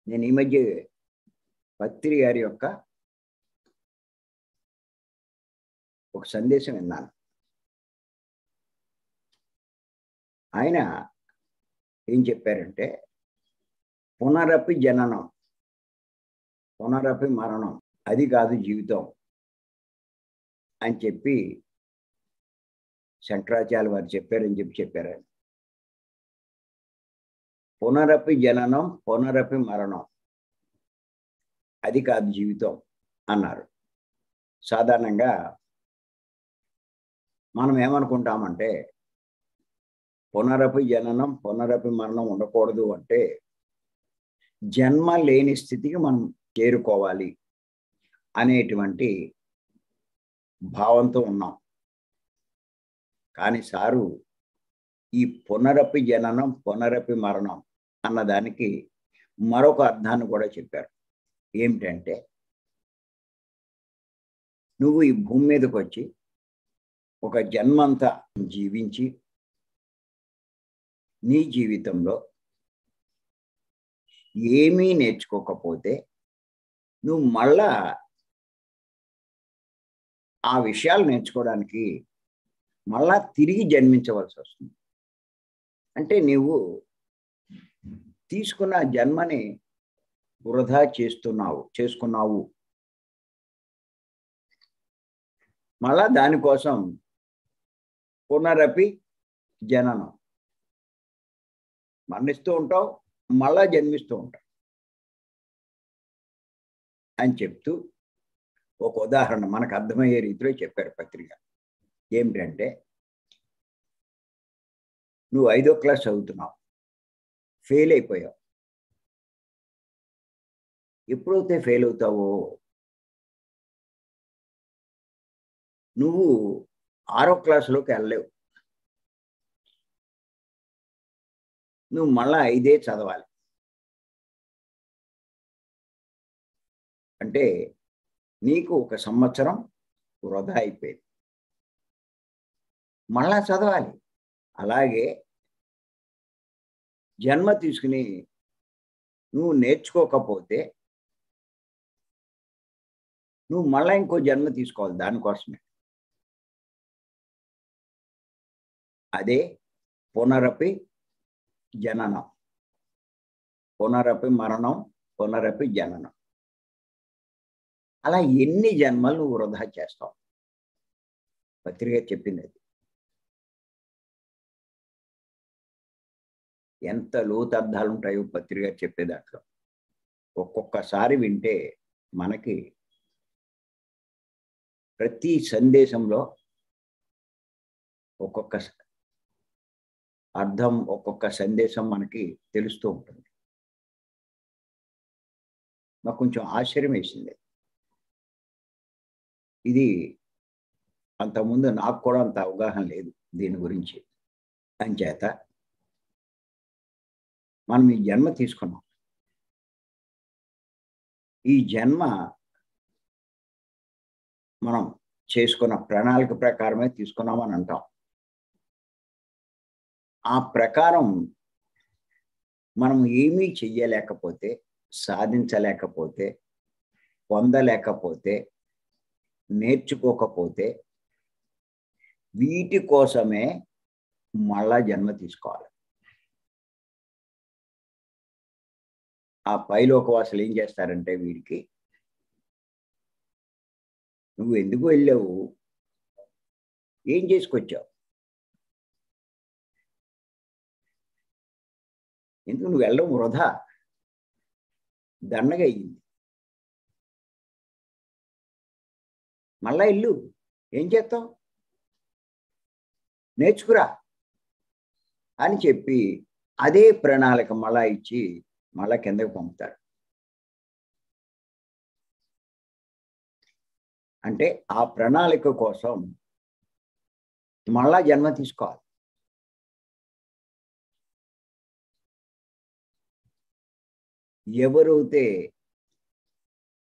నేను ఈ మధ్య పత్రి గారి యొక్క ఒక సందేశం విన్నాను. ఆయన ఏం చెప్పారంటే, పునరపి జననం, పునరపి మరణం, అది కాదు జీవితం అని చెప్పి శంకరాచార్య వారు చెప్పారని చెప్పారు. పునరపి జననం, పునరపి మరణం, అది కాదు జీవితం అన్నారు. సాధారణంగా మనం ఏమనుకుంటామంటే, పునరపి జననం, పునరపి మరణం ఉండకూడదు అంటే జన్మ లేని స్థితికి మనం చేరుకోవాలి అనేటువంటి భావంతో ఉన్నాం. కానీ సారు ఈ పునరపి జననం, పునరపి మరణం అన్నదానికి మరొక అర్థాన్ని కూడా చెప్పారు. ఏమిటంటే, నువ్వు ఈ భూమి మీదకి వచ్చి ఒక జన్మంతా జీవించి నీ జీవితంలో ఏమీ నేర్చుకోకపోతే నువ్వు మళ్ళా ఆ విషయాలు నేర్చుకోవడానికి మళ్ళా తిరిగి జన్మించవలసి వస్తుంది. అంటే నువ్వు తీసుకున్న జన్మని వృధా చేసుకున్నావు. మళ్ళా దానికోసం పునరపి జననం, మరణిస్తూ ఉంటావు, మళ్ళా జన్మిస్తూ ఉంటావు అని చెప్తూ ఒక ఉదాహరణ మనకు అర్థమయ్యే రీతిలో చెప్పారు పత్రిక. ఏమిటంటే, నువ్వు 5వ క్లాస్ చదువుతున్నావు, ఫెయిల్ అయిపోయావు. ఎప్పుడైతే ఫెయిల్ అవుతావో నువ్వు 6వ క్లాసులోకి వెళ్ళలేవు. నువ్వు మళ్ళా 5 చదవాలి. అంటే నీకు 1 సంవత్సరం వృధా అయిపోయింది, మళ్ళా చదవాలి. అలాగే జన్మ తీసుకుని నువ్వు నేర్చుకోకపోతే నువ్వు మళ్ళా ఇంకో జన్మ తీసుకోవాలి దానికోసమే. అదే పునరపి జననం, పునరపి మరణం, పునరపి జననం. అలా ఎన్ని జన్మలు నువ్వు వృధా చేస్తావు? పత్రిక చెప్పింది అది. ఎంత లోతర్థాలు ఉంటాయో పత్రిక చెప్పే దాంట్లో. ఒక్కొక్కసారి వింటే మనకి ప్రతి సందేశంలో ఒక్కొక్క అర్థం, ఒక్కొక్క సందేశం మనకి తెలుస్తూ ఉంటుంది. నాకు కొంచెం ఆశ్చర్యం వేసింది. ఇది అంతకుముందు నాకు కూడా అంత అవగాహన లేదు దీని గురించి. అంచేత మనం ఈ జన్మ తీసుకున్నాం. ఈ జన్మ మనం చేసుకున్న ప్రణాళిక ప్రకారమే తీసుకున్నామని అంటాం. ఆ ప్రకారం మనం ఏమీ చెయ్యలేకపోతే, సాధించలేకపోతే, పొందలేకపోతే, నేర్చుకోకపోతే వీటి కోసమే మళ్ళా జన్మ తీసుకోవాలి. ఆ పైలోకవాసులు ఏం చేస్తారంటే, వీడికి నువ్వు ఎందుకు వెళ్ళావు, ఏం చేసుకొచ్చావు, ఎందుకు నువ్వు వెళ్ళడం వృధా, దండగా అయ్యింది, మళ్ళా ఇల్లు ఏం చేస్తావు, నేర్చుకురా అని చెప్పి అదే ప్రణాళిక మళ్ళా ఇచ్చి మళ్ళా కిందకి పంపుతారు. అంటే ఆ ప్రణాళిక కోసం మళ్ళా జన్మ తీసుకోవాలి. ఎవరైతే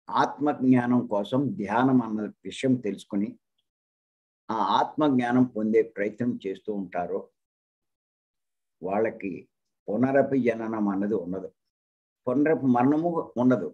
ఆత్మజ్ఞానం కోసం ధ్యానం అన్న విషయం తెలుసుకుని ఆ ఆత్మజ్ఞానం పొందే ప్రయత్నం చేస్తూ ఉంటారో వాళ్ళకి పునరపి జననం అన్నది ఉండదు. పునరపి మరణము ఉండదు.